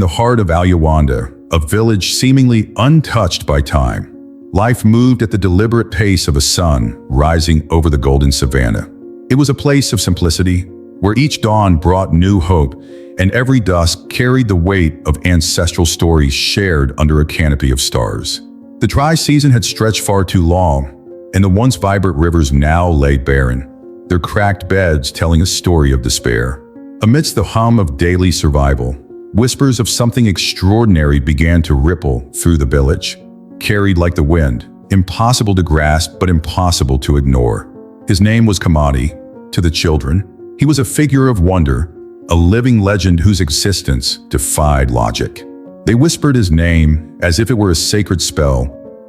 in the heart of Alyawanda, a village seemingly untouched by time. Life moved at the deliberate pace of a sun rising over the golden savanna. It was a place of simplicity, where each dawn brought new hope, and every dusk carried the weight of ancestral stories shared under a canopy of stars. The dry season had stretched far too long, and the once vibrant rivers now lay barren, their cracked beds telling a story of despair. Amidst the hum of daily survival, whispers of something extraordinary began to ripple through the village, carried like the wind, impossible to grasp but impossible to ignore. His name was Kamadi. To the children, he was a figure of wonder, a living legend whose existence defied logic. They whispered his name as if it were a sacred spell,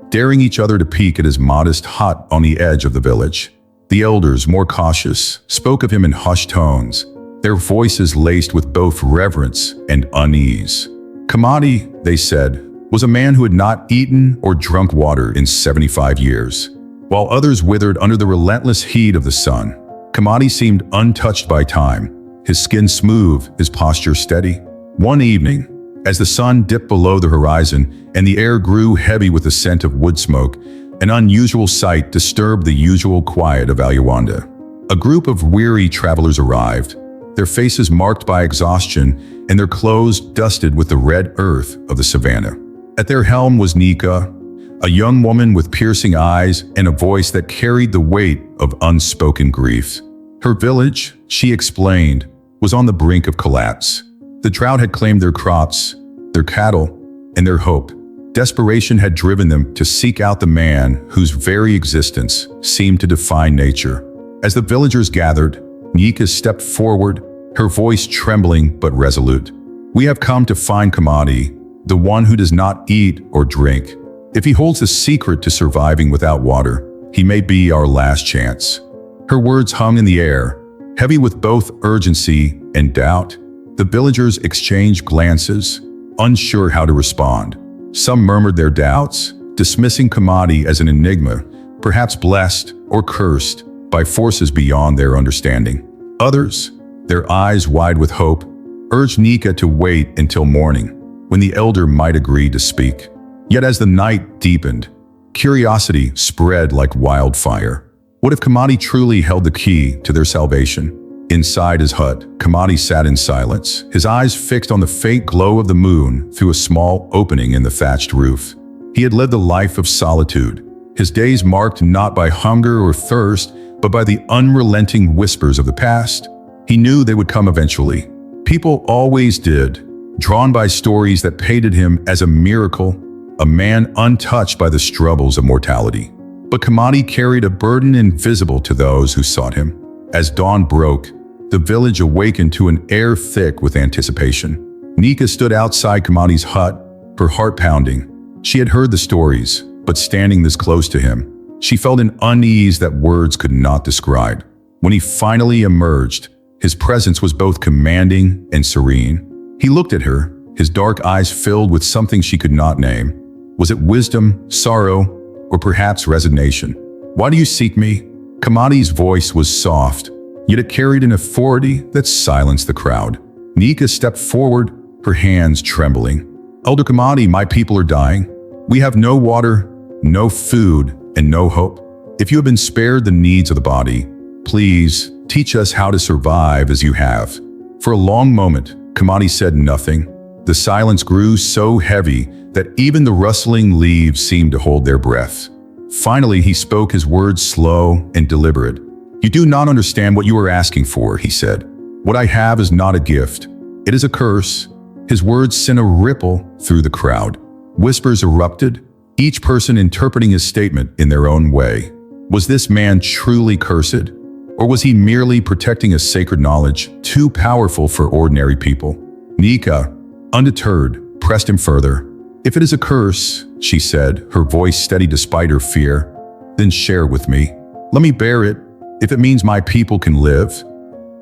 daring each other to peek at his modest hut on the edge of the village. The elders, more cautious, spoke of him in hushed tones, their voices laced with both reverence and unease. Kamadi, they said, was a man who had not eaten or drunk water in 75 years. While others withered under the relentless heat of the sun, Kamadi seemed untouched by time, his skin smooth, his posture steady. One evening, as the sun dipped below the horizon and the air grew heavy with the scent of wood smoke, an unusual sight disturbed the usual quiet of Alyawanda. A group of weary travelers arrived, their faces marked by exhaustion and their clothes dusted with the red earth of the savanna. At their helm was Nika, a young woman with piercing eyes and a voice that carried the weight of unspoken grief. Her village, she explained, was on the brink of collapse. The drought had claimed their crops, their cattle, and their hope. Desperation had driven them to seek out the man whose very existence seemed to define nature. As the villagers gathered, Nika stepped forward, her voice trembling but resolute. "We have come to find Kamadi, the one who does not eat or drink. If he holds the secret to surviving without water, he may be our last chance." Her words hung in the air, heavy with both urgency and doubt. The villagers exchanged glances, unsure how to respond. Some murmured their doubts, dismissing Kamadi as an enigma, perhaps blessed or cursed by forces beyond their understanding. Others, their eyes wide with hope, urged Nika to wait until morning, when the elder might agree to speak. Yet as the night deepened, curiosity spread like wildfire. What if Kamadi truly held the key to their salvation? Inside his hut, Kamadi sat in silence, his eyes fixed on the faint glow of the moon through a small opening in the thatched roof. He had led the life of solitude, his days marked not by hunger or thirst, but by the unrelenting whispers of the past. He knew they would come eventually. People always did, drawn by stories that painted him as a miracle, a man untouched by the struggles of mortality. But Kamadi carried a burden invisible to those who sought him. As dawn broke, the village awakened to an air thick with anticipation. Nika stood outside Kamadi's hut, her heart pounding. She had heard the stories, but standing this close to him, she felt an unease that words could not describe. When he finally emerged, his presence was both commanding and serene. He looked at her, his dark eyes filled with something she could not name. Was it wisdom, sorrow, or perhaps resignation? "Why do you seek me?" Kamadi's voice was soft, yet it carried an authority that silenced the crowd. Nika stepped forward, her hands trembling. "Elder Kamadi, my people are dying. We have no water, no food, and no hope. If you have been spared the needs of the body, please teach us how to survive as you have." For a long moment, Kamadi said nothing. The silence grew so heavy that even the rustling leaves seemed to hold their breath. Finally, he spoke, his words slow and deliberate. "You do not understand what you are asking for," he said. "What I have is not a gift. It is a curse." His words sent a ripple through the crowd. Whispers erupted, each person interpreting his statement in their own way. Was this man truly cursed? Or was he merely protecting a sacred knowledge too powerful for ordinary people? Nika, undeterred, pressed him further. "If it is a curse," she said, her voice steady despite her fear, "then share with me. Let me bear it, if it means my people can live."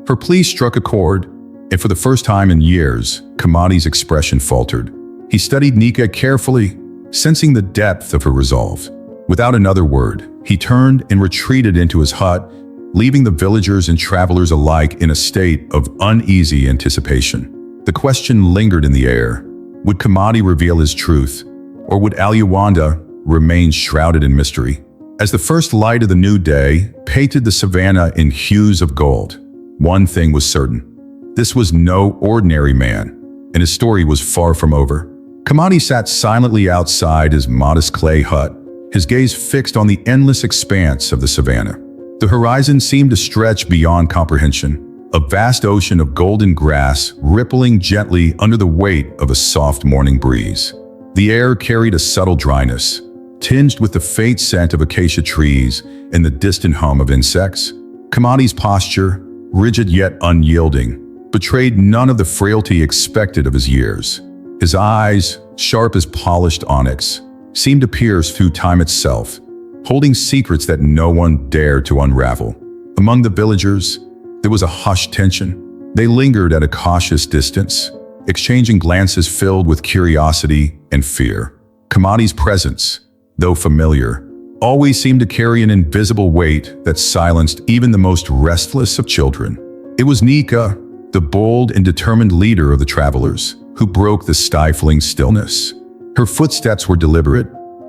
Her plea struck a chord, and for the first time in years, Kamadi's expression faltered. He studied Nika carefully, sensing the depth of her resolve. Without another word, he turned and retreated into his hut, leaving the villagers and travelers alike in a state of uneasy anticipation. The question lingered in the air. Would Kamadi reveal his truth, or would Aluwanda remain shrouded in mystery? As the first light of the new day painted the savannah in hues of gold, one thing was certain. This was no ordinary man, and his story was far from over. Kamadi sat silently outside his modest clay hut, his gaze fixed on the endless expanse of the savannah. The horizon seemed to stretch beyond comprehension, a vast ocean of golden grass rippling gently under the weight of a soft morning breeze. The air carried a subtle dryness, tinged with the faint scent of acacia trees and the distant hum of insects. Kamadi's posture, rigid yet unyielding, betrayed none of the frailty expected of his years. His eyes, sharp as polished onyx, seemed to pierce through time itself, holding secrets that no one dared to unravel. Among the villagers, there was a hushed tension. They lingered at a cautious distance, exchanging glances filled with curiosity and fear. Kamadi's presence, though familiar, always seemed to carry an invisible weight that silenced even the most restless of children. It was Nika, the bold and determined leader of the travelers, who broke the stifling stillness. Her footsteps were deliberate,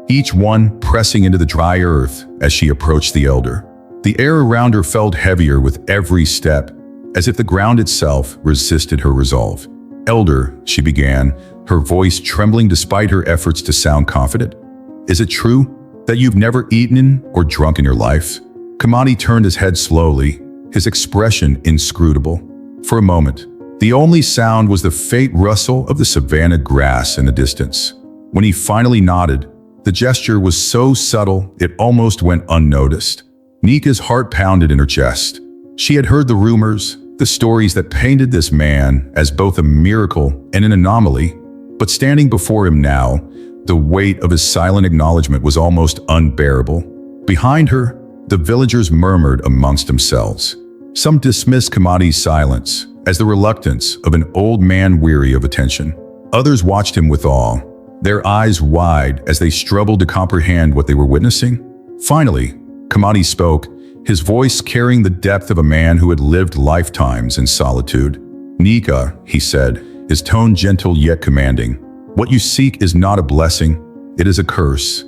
each one pressing into the dry earth as she approached the elder. The air around her felt heavier with every step, as if the ground itself resisted her resolve. "Elder," she began, her voice trembling despite her efforts to sound confident. "Is it true that you've never eaten or drunk in your life?" Kamadi turned his head slowly, his expression inscrutable. For a moment, the only sound was the faint rustle of the savanna grass in the distance. When he finally nodded, the gesture was so subtle it almost went unnoticed. Nika's heart pounded in her chest. She had heard the rumors, the stories that painted this man as both a miracle and an anomaly, but standing before him now, the weight of his silent acknowledgement was almost unbearable. Behind her, the villagers murmured amongst themselves. Some dismissed Kamadi's silence as the reluctance of an old man weary of attention. Others watched him with awe, their eyes wide as they struggled to comprehend what they were witnessing. Finally, Kamadi spoke, his voice carrying the depth of a man who had lived lifetimes in solitude. "Nika," he said, his tone gentle yet commanding, "what you seek is not a blessing, it is a curse."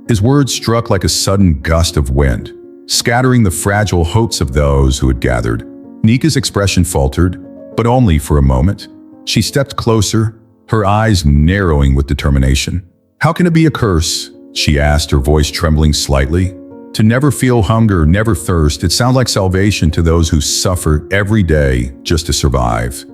His words struck like a sudden gust of wind, scattering the fragile hopes of those who had gathered. Nika's expression faltered, but only for a moment. She stepped closer, her eyes narrowing with determination. "How can it be a curse?" she asked, her voice trembling slightly. "To never feel hunger, never thirst, it sounds like salvation to those who suffer every day just to survive."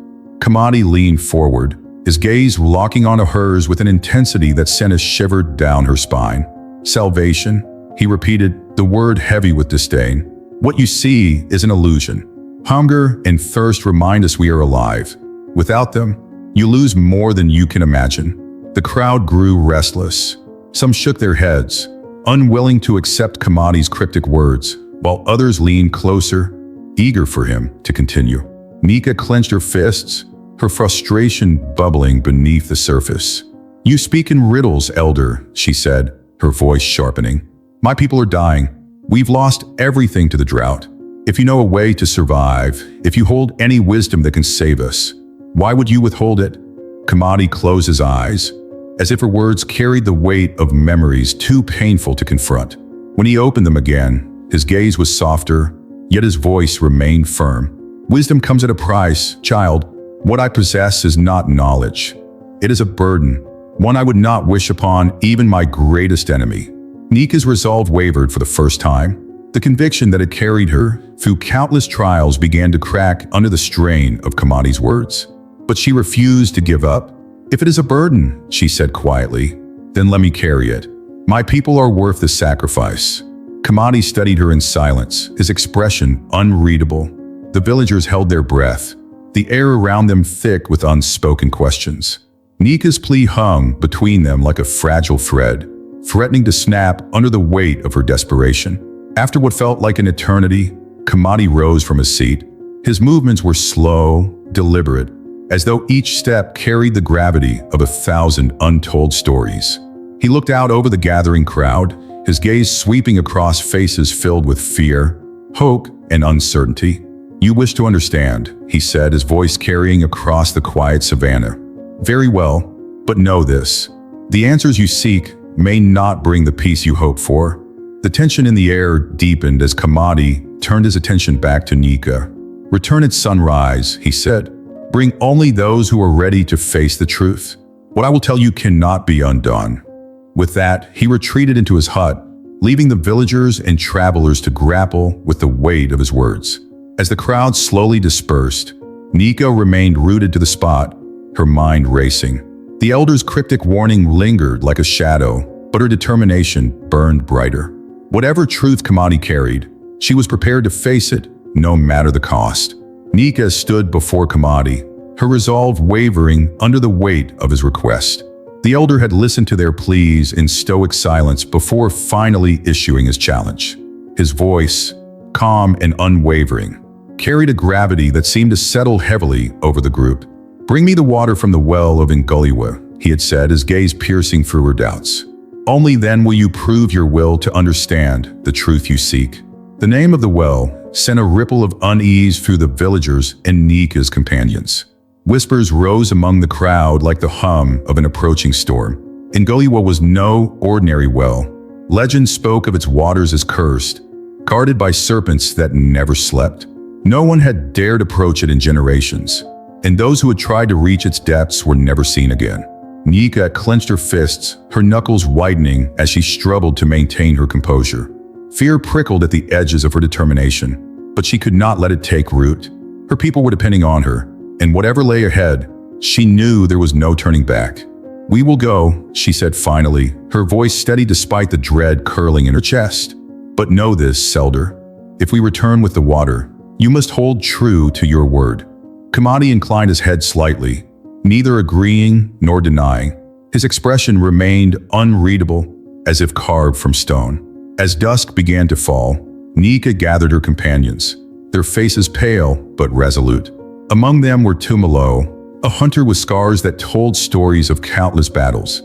Kamadi leaned forward, his gaze locking onto hers with an intensity that sent a shiver down her spine. "Salvation," he repeated, the word heavy with disdain. "What you see is an illusion. Hunger and thirst remind us we are alive. Without them, you lose more than you can imagine." The crowd grew restless. Some shook their heads, unwilling to accept Kamadi's cryptic words, while others leaned closer, eager for him to continue. Nika clenched her fists, her frustration bubbling beneath the surface. "You speak in riddles, elder," she said, her voice sharpening. "My people are dying. We've lost everything to the drought. If you know a way to survive, if you hold any wisdom that can save us, why would you withhold it?" Kamadi closed his eyes, as if her words carried the weight of memories too painful to confront. When he opened them again, his gaze was softer, yet his voice remained firm. "Wisdom comes at a price, child. What I possess is not knowledge. It is a burden, one I would not wish upon even my greatest enemy." Nika's resolve wavered for the first time. The conviction that had carried her through countless trials began to crack under the strain of Kamadi's words. But she refused to give up. "If it is a burden," she said quietly, "then let me carry it. My people are worth the sacrifice." Kamadi studied her in silence, his expression unreadable. The villagers held their breath, the air around them thick with unspoken questions. Nika's plea hung between them like a fragile thread, threatening to snap under the weight of her desperation. After what felt like an eternity, Kamadi rose from his seat. His movements were slow, deliberate, as though each step carried the gravity of 1,000 untold stories. He looked out over the gathering crowd, his gaze sweeping across faces filled with fear, hope, and uncertainty. "You wish to understand," he said, his voice carrying across the quiet savannah. "Very well, But know this, the answers you seek may not bring the peace you hope for. The tension in the air deepened as Kamadi turned his attention back to Nika. Return at sunrise, he said. Bring only those who are ready to face the truth. What I will tell you cannot be undone. With that, he retreated into his hut, leaving the villagers and travelers to grapple with the weight of his words. As the crowd slowly dispersed, Nika remained rooted to the spot, her mind racing. The elder's cryptic warning lingered like a shadow, but her determination burned brighter. Whatever truth Kamadi carried, she was prepared to face it, no matter the cost. Nika stood before Kamadi, her resolve wavering under the weight of his request. The elder had listened to their pleas in stoic silence before finally issuing his challenge. His voice, calm and unwavering, carried a gravity that seemed to settle heavily over the group. "Bring me the water from the well of Ngoliwa," he had said, his gaze piercing through her doubts. "Only then will you prove your will to understand the truth you seek." The name of the well sent a ripple of unease through the villagers and Nika's companions. Whispers rose among the crowd like the hum of an approaching storm. Ngoliwa was no ordinary well. Legend spoke of its waters as cursed, guarded by serpents that never slept. No one had dared approach it in generations, and those who had tried to reach its depths were never seen again. Nika clenched her fists, her knuckles widening as she struggled to maintain her composure. Fear prickled at the edges of her determination, but she could not let it take root. Her people were depending on her, and whatever lay ahead, she knew there was no turning back. "We will go," she said finally, her voice steady despite the dread curling in her chest. "But know this, Selder. If we return with the water, you must hold true to your word." Kamadi inclined his head slightly, neither agreeing nor denying. His expression remained unreadable, as if carved from stone. As dusk began to fall, Nika gathered her companions, their faces pale but resolute. Among them were Tumalo, a hunter with scars that told stories of countless battles,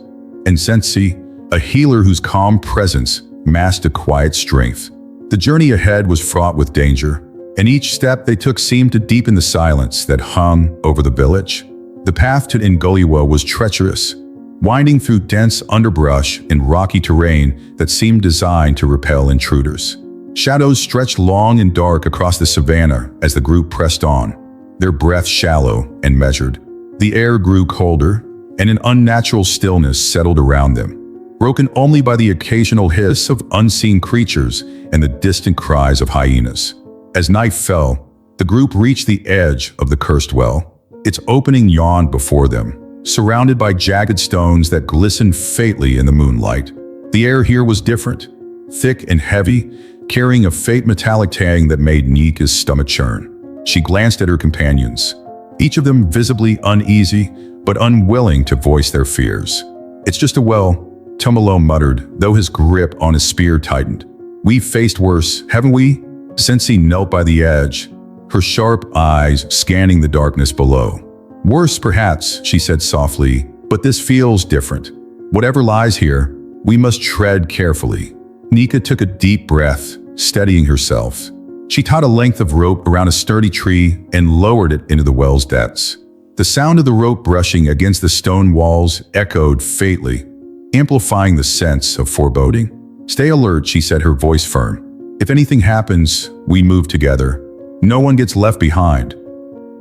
and Sensi, a healer whose calm presence masked a quiet strength. The journey ahead was fraught with danger, and each step they took seemed to deepen the silence that hung over the village. The path to Ngoliwa was treacherous, winding through dense underbrush and rocky terrain that seemed designed to repel intruders. Shadows stretched long and dark across the savanna as the group pressed on, their breath shallow and measured. The air grew colder, and an unnatural stillness settled around them, broken only by the occasional hiss of unseen creatures and the distant cries of hyenas. As night fell, the group reached the edge of the cursed well. Its opening yawned before them, surrounded by jagged stones that glistened faintly in the moonlight. The air here was different, thick and heavy, carrying a faint metallic tang that made Nika's stomach churn. She glanced at her companions, each of them visibly uneasy but unwilling to voice their fears. "It's just a well," Tumalo muttered, though his grip on his spear tightened. "We've faced worse, haven't we?" Sensi knelt by the edge, her sharp eyes scanning the darkness below. "Worse, perhaps," she said softly, "but this feels different. Whatever lies here, we must tread carefully." Nika took a deep breath, steadying herself. She tied a length of rope around a sturdy tree and lowered it into the well's depths. The sound of the rope brushing against the stone walls echoed faintly, amplifying the sense of foreboding. "Stay alert," she said, her voice firm. "If anything happens, we move together. No one gets left behind."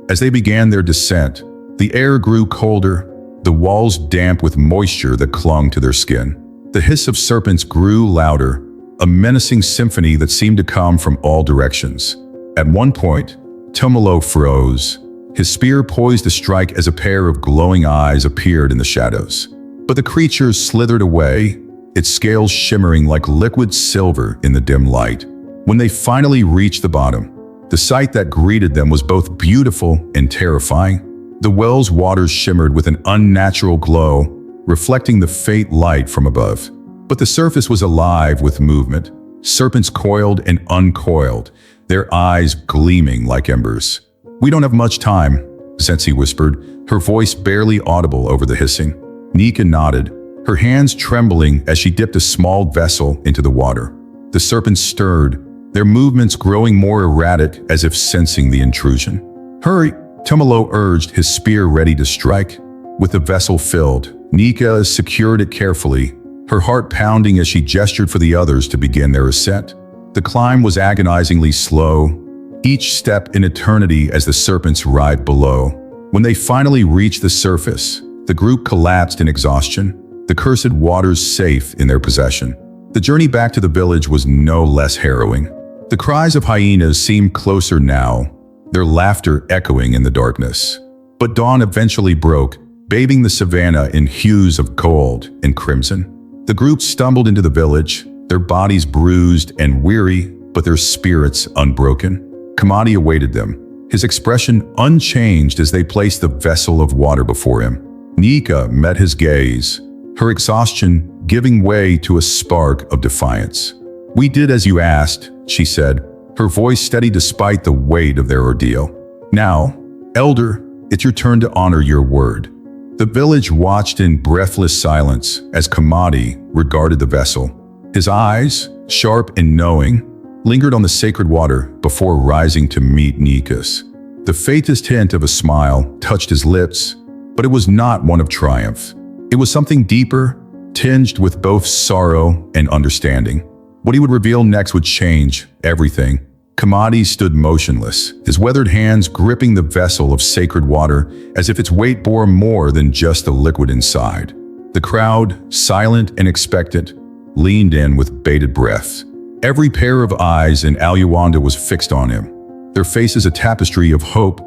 As they began their descent, the air grew colder, the walls damp with moisture that clung to their skin. The hiss of serpents grew louder, a menacing symphony that seemed to come from all directions. At one point, Tumalo froze, his spear poised to strike as a pair of glowing eyes appeared in the shadows. But the creature slithered away, its scales shimmering like liquid silver in the dim light. When they finally reached the bottom, the sight that greeted them was both beautiful and terrifying. The well's waters shimmered with an unnatural glow, reflecting the faint light from above. But the surface was alive with movement. Serpents coiled and uncoiled, their eyes gleaming like embers. "We don't have much time," Sensi whispered, her voice barely audible over the hissing. Nika nodded, her hands trembling as she dipped a small vessel into the water. The serpents stirred, their movements growing more erratic as if sensing the intrusion. "Hurry," Tumalo urged, his spear ready to strike. With the vessel filled, Nika secured it carefully, her heart pounding as she gestured for the others to begin their ascent. The climb was agonizingly slow, each step an eternity as the serpents writhed below. When they finally reached the surface, the group collapsed in exhaustion, the cursed waters safe in their possession. The journey back to the village was no less harrowing. The cries of hyenas seemed closer now, their laughter echoing in the darkness. But dawn eventually broke, bathing the savannah in hues of gold and crimson. The group stumbled into the village, their bodies bruised and weary, but their spirits unbroken. Kamadi awaited them, his expression unchanged as they placed the vessel of water before him. Nika met his gaze, her exhaustion giving way to a spark of defiance. "We did as you asked," she said, her voice steady despite the weight of their ordeal. "Now, Elder, it's your turn to honor your word." The village watched in breathless silence as Kamadi regarded the vessel. His eyes, sharp and knowing, lingered on the sacred water before rising to meet Nika's. The faintest hint of a smile touched his lips, but it was not one of triumph. It was something deeper, tinged with both sorrow and understanding. What he would reveal next would change everything. Kamadi stood motionless, his weathered hands gripping the vessel of sacred water as if its weight bore more than just the liquid inside. The crowd, silent and expectant, leaned in with bated breath. Every pair of eyes in Aluwanda was fixed on him, their faces a tapestry of hope,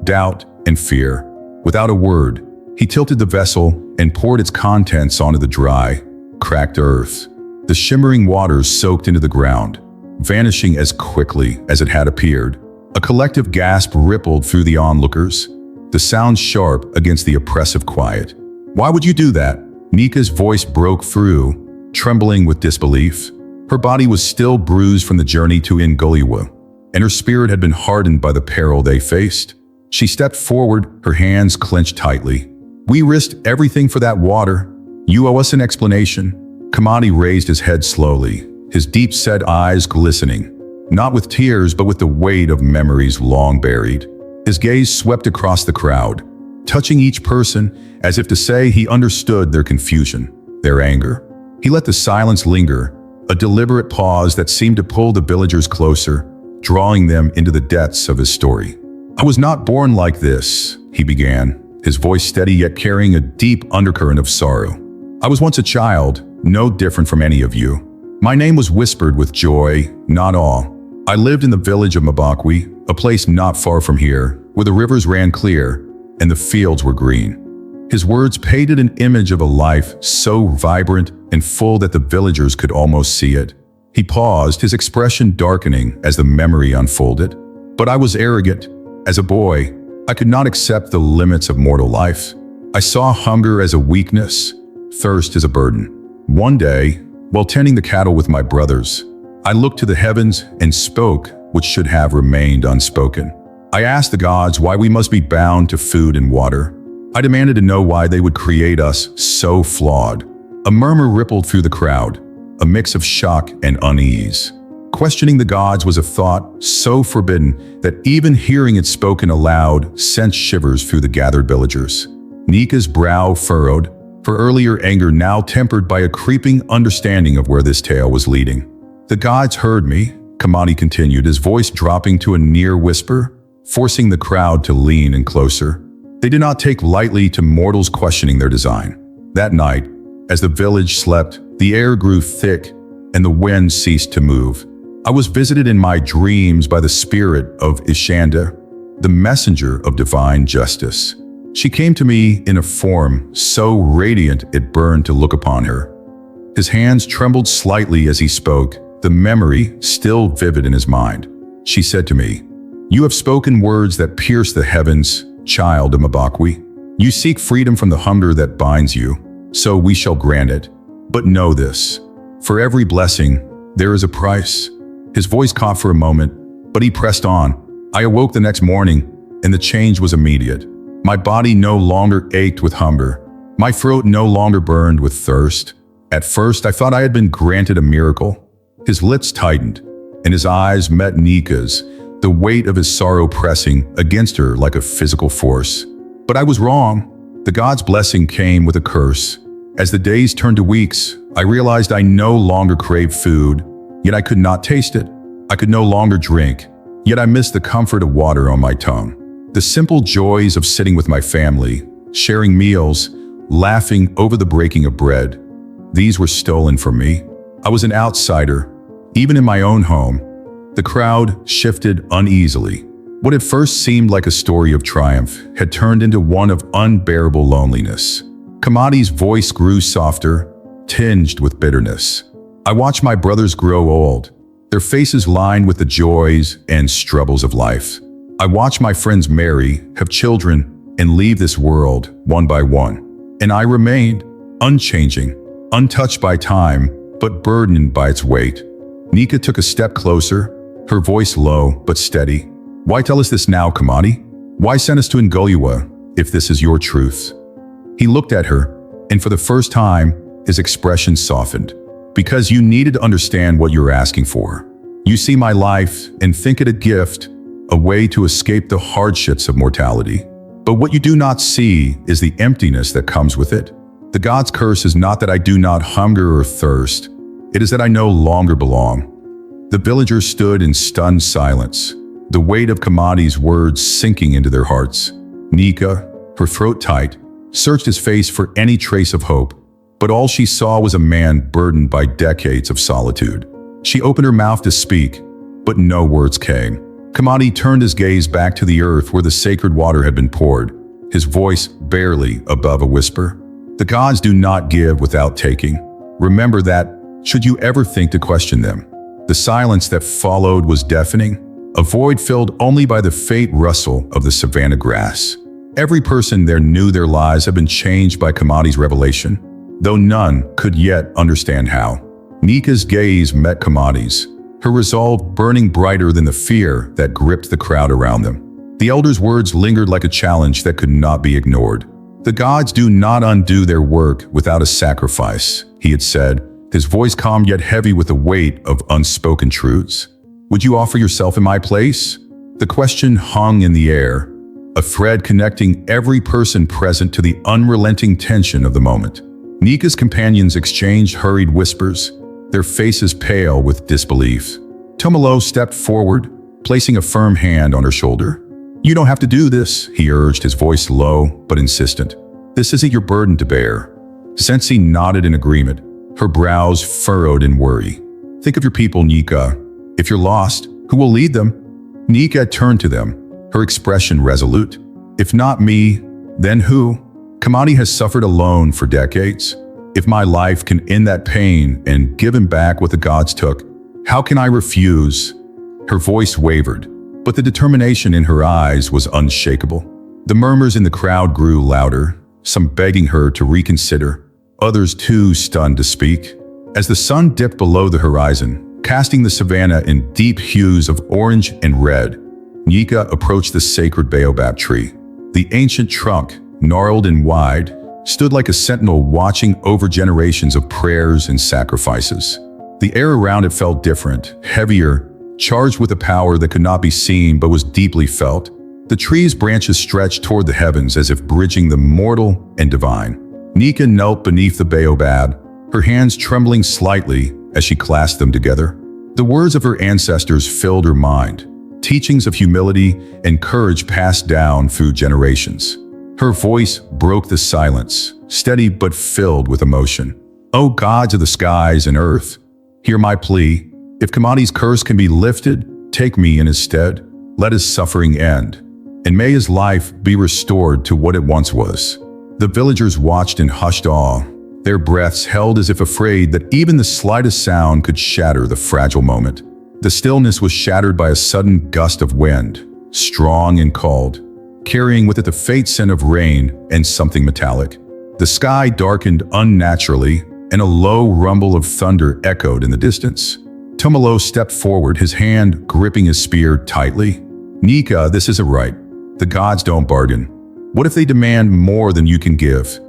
doubt, and fear. Without a word, he tilted the vessel and poured its contents onto the dry, cracked earth. The shimmering waters soaked into the ground, vanishing as quickly as it had appeared. A collective gasp rippled through the onlookers, the sound sharp against the oppressive quiet. "Why would you do that?" Nika's voice broke through, trembling with disbelief. Her body was still bruised from the journey to Ngoliwa, and her spirit had been hardened by the peril they faced. She stepped forward, her hands clenched tightly. "We risked everything for that water. You owe us an explanation." Kamadi raised his head slowly, his deep-set eyes glistening, not with tears but with the weight of memories long buried. His gaze swept across the crowd, touching each person as if to say he understood their confusion, their anger. He let the silence linger, a deliberate pause that seemed to pull the villagers closer, drawing them into the depths of his story. "I was not born like this," he began, his voice steady yet carrying a deep undercurrent of sorrow. "I was once a child, no different from any of you. My name was whispered with joy, not awe. I lived in the village of Mbakwi, a place not far from here, where the rivers ran clear and the fields were green." His words painted an image of a life so vibrant and full that the villagers could almost see it. He paused, his expression darkening as the memory unfolded. "But I was arrogant. As a boy, I could not accept the limits of mortal life. I saw hunger as a weakness, thirst as a burden. One day, while tending the cattle with my brothers, I looked to the heavens and spoke what should have remained unspoken. I asked the gods why we must be bound to food and water. I demanded to know why they would create us so flawed." A murmur rippled through the crowd, a mix of shock and unease. Questioning the gods was a thought so forbidden that even hearing it spoken aloud sent shivers through the gathered villagers. Nika's brow furrowed, her earlier anger now tempered by a creeping understanding of where this tale was leading. "The gods heard me," Kamadi continued, his voice dropping to a near whisper, forcing the crowd to lean in closer. "They did not take lightly to mortals questioning their design. That night, as the village slept, the air grew thick and the wind ceased to move. I was visited in my dreams by the spirit of Ishanda, the messenger of divine justice. She came to me in a form so radiant it burned to look upon her." His hands trembled slightly as he spoke, the memory still vivid in his mind. "She said to me, 'You have spoken words that pierce the heavens, child of Mbakwi. You seek freedom from the hunger that binds you, so we shall grant it. But know this, for every blessing, there is a price.'" His voice caught for a moment, but he pressed on. "I awoke the next morning, and the change was immediate. My body no longer ached with hunger. My throat no longer burned with thirst. At first, I thought I had been granted a miracle." His lips tightened, and his eyes met Nika's, the weight of his sorrow pressing against her like a physical force. "But I was wrong. The god's blessing came with a curse. As the days turned to weeks, I realized I no longer craved food, yet I could not taste it. I could no longer drink, yet I missed the comfort of water on my tongue. The simple joys of sitting with my family, sharing meals, laughing over the breaking of bread, these were stolen from me. I was an outsider, even in my own home. The crowd shifted uneasily. What at first seemed like a story of triumph had turned into one of unbearable loneliness. Kamadi's voice grew softer, tinged with bitterness. I watched my brothers grow old, their faces lined with the joys and struggles of life. I watched my friends marry, have children, and leave this world one by one. And I remained, unchanging, untouched by time, but burdened by its weight. Nika took a step closer, her voice low but steady. Why tell us this now, Kamadi? Why send us to Ngulua if this is your truth? He looked at her, and for the first time, his expression softened. Because you needed to understand what you're asking for. You see my life and think it a gift, a way to escape the hardships of mortality. But what you do not see is the emptiness that comes with it. The god's curse is not that I do not hunger or thirst. It is that I no longer belong. The villagers stood in stunned silence, the weight of Kamadi's words sinking into their hearts. Nika, her throat tight, searched his face for any trace of hope, but all she saw was a man burdened by decades of solitude. She opened her mouth to speak, but no words came. Kamadi turned his gaze back to the earth where the sacred water had been poured, his voice barely above a whisper. The gods do not give without taking. Remember that, should you ever think to question them. The silence that followed was deafening, a void filled only by the faint rustle of the savanna grass. Every person there knew their lives had been changed by Kamadi's revelation, though none could yet understand how. Nika's gaze met Kamadi's, her resolve burning brighter than the fear that gripped the crowd around them. The elder's words lingered like a challenge that could not be ignored. The gods do not undo their work without a sacrifice, he had said, his voice calm yet heavy with the weight of unspoken truths. Would you offer yourself in my place? The question hung in the air, a thread connecting every person present to the unrelenting tension of the moment. Nika's companions exchanged hurried whispers, their faces pale with disbelief. Tomolo stepped forward, placing a firm hand on her shoulder. You don't have to do this, he urged, his voice low but insistent. This isn't your burden to bear. Sensi nodded in agreement, her brows furrowed in worry. Think of your people, Nika. If you're lost, who will lead them? Nika turned to them, her expression resolute. If not me, then who? Kamadi has suffered alone for decades. If my life can end that pain and give him back what the gods took, how can I refuse? Her voice wavered, but the determination in her eyes was unshakable. The murmurs in the crowd grew louder, some begging her to reconsider, others too stunned to speak. As the sun dipped below the horizon, casting the savanna in deep hues of orange and red, Nika approached the sacred baobab tree. The ancient trunk, gnarled and wide, stood like a sentinel watching over generations of prayers and sacrifices. The air around it felt different, heavier, charged with a power that could not be seen but was deeply felt. The tree's branches stretched toward the heavens as if bridging the mortal and divine. Nika knelt beneath the baobab, her hands trembling slightly as she clasped them together. The words of her ancestors filled her mind, teachings of humility and courage passed down through generations. Her voice broke the silence, steady but filled with emotion. O gods of the skies and earth, hear my plea. If Kamadi's curse can be lifted, take me in his stead. Let his suffering end, and may his life be restored to what it once was. The villagers watched in hushed awe, their breaths held as if afraid that even the slightest sound could shatter the fragile moment. The stillness was shattered by a sudden gust of wind, strong and cold, carrying with it the faint scent of rain and something metallic. The sky darkened unnaturally, and a low rumble of thunder echoed in the distance. Tomolo stepped forward, his hand gripping his spear tightly. Nika, this isn't right. The gods don't bargain. What if they demand more than you can give?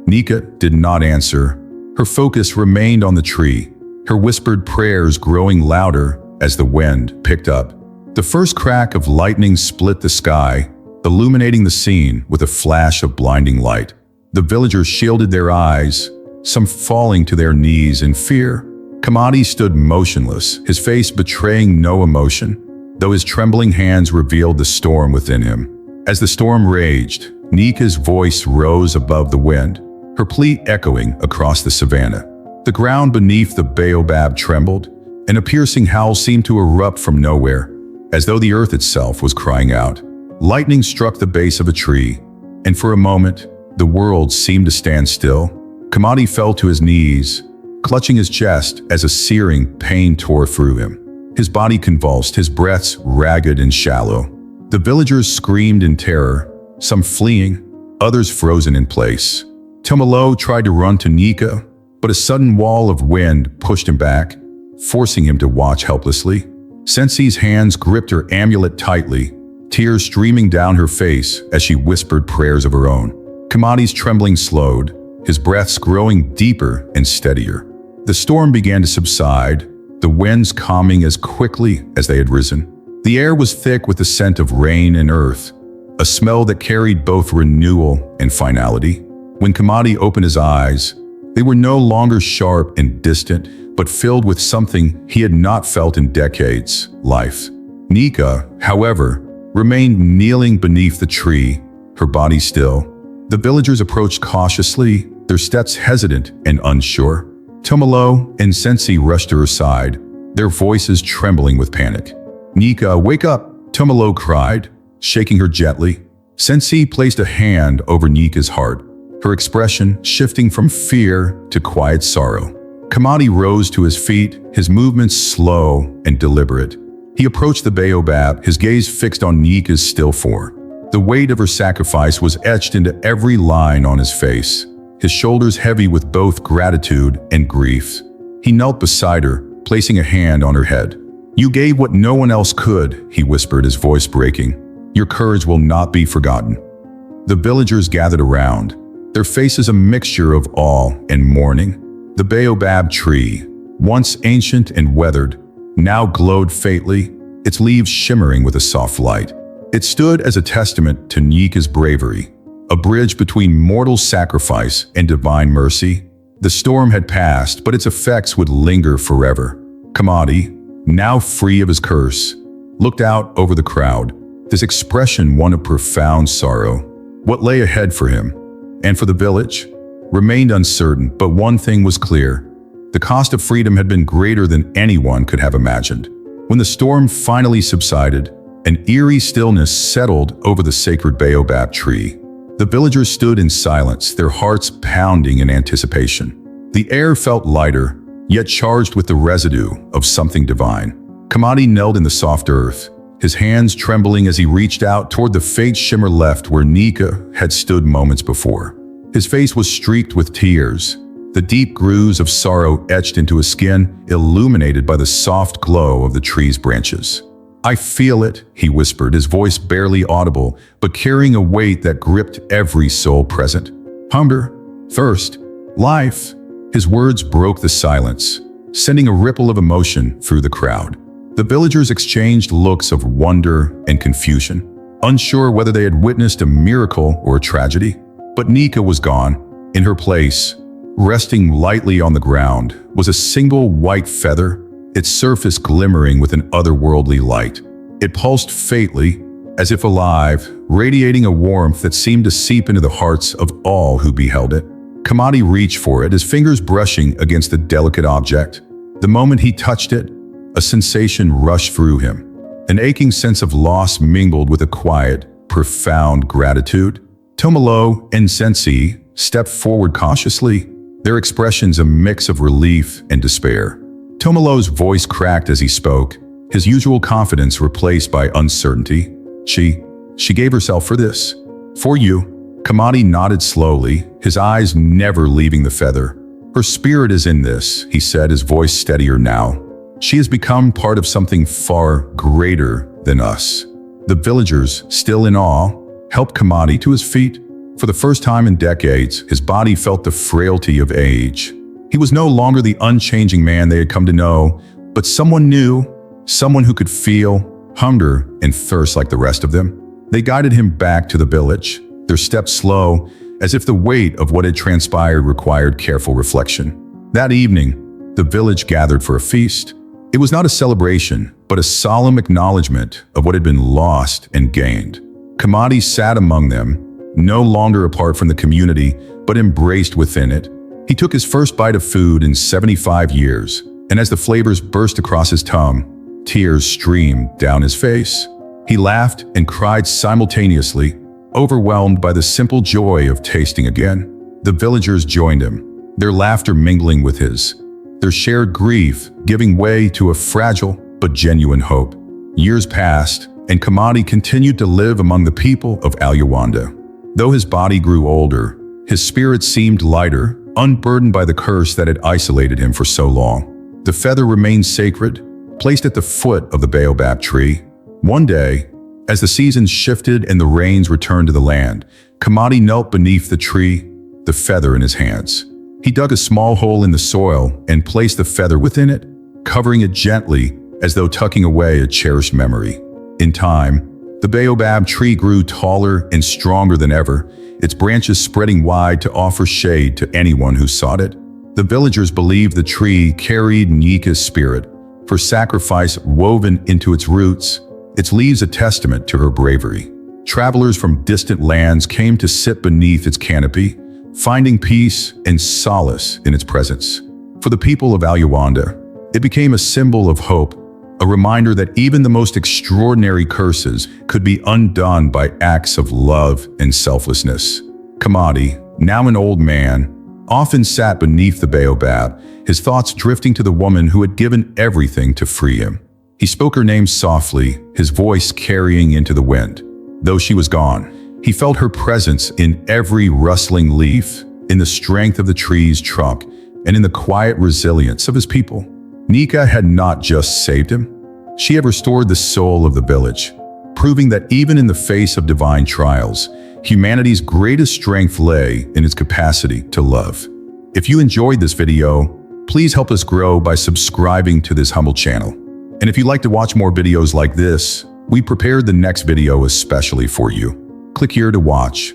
Nika did not answer. Her focus remained on the tree, her whispered prayers growing louder as the wind picked up. The first crack of lightning split the sky, illuminating the scene with a flash of blinding light. The villagers shielded their eyes, some falling to their knees in fear. Kamadi stood motionless, his face betraying no emotion, though his trembling hands revealed the storm within him. As the storm raged, Nika's voice rose above the wind, her plea echoing across the savannah. The ground beneath the baobab trembled, and a piercing howl seemed to erupt from nowhere, as though the earth itself was crying out. Lightning struck the base of a tree, and for a moment, the world seemed to stand still. Kamadi fell to his knees, clutching his chest as a searing pain tore through him. His body convulsed, his breaths ragged and shallow. The villagers screamed in terror, some fleeing, others frozen in place. Tomolo tried to run to Nika, but a sudden wall of wind pushed him back, forcing him to watch helplessly. Sensei's hands gripped her amulet tightly, tears streaming down her face as she whispered prayers of her own. Kamadi's trembling slowed, his breaths growing deeper and steadier. The storm began to subside, the winds calming as quickly as they had risen. The air was thick with the scent of rain and earth, a smell that carried both renewal and finality. When Kamadi opened his eyes, they were no longer sharp and distant, but filled with something he had not felt in decades: life. Nika, however, remained kneeling beneath the tree, her body still. The villagers approached cautiously, their steps hesitant and unsure. Tomolo and Sensei rushed to her side, their voices trembling with panic. "Nika, wake up!" Tomolo cried, shaking her gently. Sensei placed a hand over Nika's heart, her expression shifting from fear to quiet sorrow. Kamadi rose to his feet, his movements slow and deliberate. He approached the baobab, his gaze fixed on Nika's still form. The weight of her sacrifice was etched into every line on his face, his shoulders heavy with both gratitude and grief. He knelt beside her, placing a hand on her head. "You gave what no one else could," he whispered, his voice breaking. "Your courage will not be forgotten." The villagers gathered around, their faces a mixture of awe and mourning. The baobab tree, once ancient and weathered, now glowed faintly, its leaves shimmering with a soft light. It stood as a testament to Nika's bravery, a bridge between mortal sacrifice and divine mercy. The storm had passed, but its effects would linger forever. Kamadi, now free of his curse, looked out over the crowd, this expression one of profound sorrow. What lay ahead for him, and for the village, remained uncertain, but one thing was clear. The cost of freedom had been greater than anyone could have imagined. When the storm finally subsided, an eerie stillness settled over the sacred baobab tree. The villagers stood in silence, their hearts pounding in anticipation. The air felt lighter, yet charged with the residue of something divine. Kamadi knelt in the soft earth, his hands trembling as he reached out toward the faint shimmer left where Nika had stood moments before. His face was streaked with tears, the deep grooves of sorrow etched into his skin, illuminated by the soft glow of the tree's branches. "I feel it," he whispered, his voice barely audible, but carrying a weight that gripped every soul present. "Hunger, thirst, life." His words broke the silence, sending a ripple of emotion through the crowd. The villagers exchanged looks of wonder and confusion, unsure whether they had witnessed a miracle or a tragedy. But Nika was gone. In her place, resting lightly on the ground, was a single white feather, its surface glimmering with an otherworldly light. It pulsed faintly, as if alive, radiating a warmth that seemed to seep into the hearts of all who beheld it. Kamadi reached for it, his fingers brushing against the delicate object. The moment he touched it, a sensation rushed through him. An aching sense of loss mingled with a quiet, profound gratitude. Tomolo and Sensei stepped forward cautiously, their expressions a mix of relief and despair. Tomolo's voice cracked as he spoke, his usual confidence replaced by uncertainty. She gave herself for this. For you." Kamadi nodded slowly, his eyes never leaving the feather. "Her spirit is in this," he said, his voice steadier now. "She has become part of something far greater than us." The villagers, still in awe, helped Kamadi to his feet. For the first time in decades, his body felt the frailty of age. He was no longer the unchanging man they had come to know, but someone new, someone who could feel hunger and thirst like the rest of them. They guided him back to the village, their steps slow, as if the weight of what had transpired required careful reflection. That evening, the village gathered for a feast. It was not a celebration, but a solemn acknowledgement of what had been lost and gained. Kamadi sat among them, no longer apart from the community, but embraced within it. He took his first bite of food in 75 years, and as the flavors burst across his tongue, tears streamed down his face. He laughed and cried simultaneously, overwhelmed by the simple joy of tasting again. The villagers joined him, their laughter mingling with his, their shared grief giving way to a fragile but genuine hope. Years passed, and Kamadi continued to live among the people of Alyawanda. Though his body grew older, his spirit seemed lighter, unburdened by the curse that had isolated him for so long. The feather remained sacred, placed at the foot of the baobab tree. One day, as the seasons shifted and the rains returned to the land, Kamadi knelt beneath the tree, the feather in his hands. He dug a small hole in the soil and placed the feather within it, covering it gently as though tucking away a cherished memory. In time, the baobab tree grew taller and stronger than ever, its branches spreading wide to offer shade to anyone who sought it. The villagers believed the tree carried Nika's spirit, for sacrifice woven into its roots, its leaves a testament to her bravery. Travelers from distant lands came to sit beneath its canopy, finding peace and solace in its presence. For the people of Alyawanda, it became a symbol of hope, a reminder that even the most extraordinary curses could be undone by acts of love and selflessness. Kamadi, now an old man, often sat beneath the baobab, his thoughts drifting to the woman who had given everything to free him. He spoke her name softly, his voice carrying into the wind. Though she was gone, he felt her presence in every rustling leaf, in the strength of the tree's trunk, and in the quiet resilience of his people. Nika had not just saved him, she had restored the soul of the village, proving that even in the face of divine trials, humanity's greatest strength lay in its capacity to love. If you enjoyed this video, please help us grow by subscribing to this humble channel. And if you'd like to watch more videos like this, we prepared the next video especially for you. Click here to watch.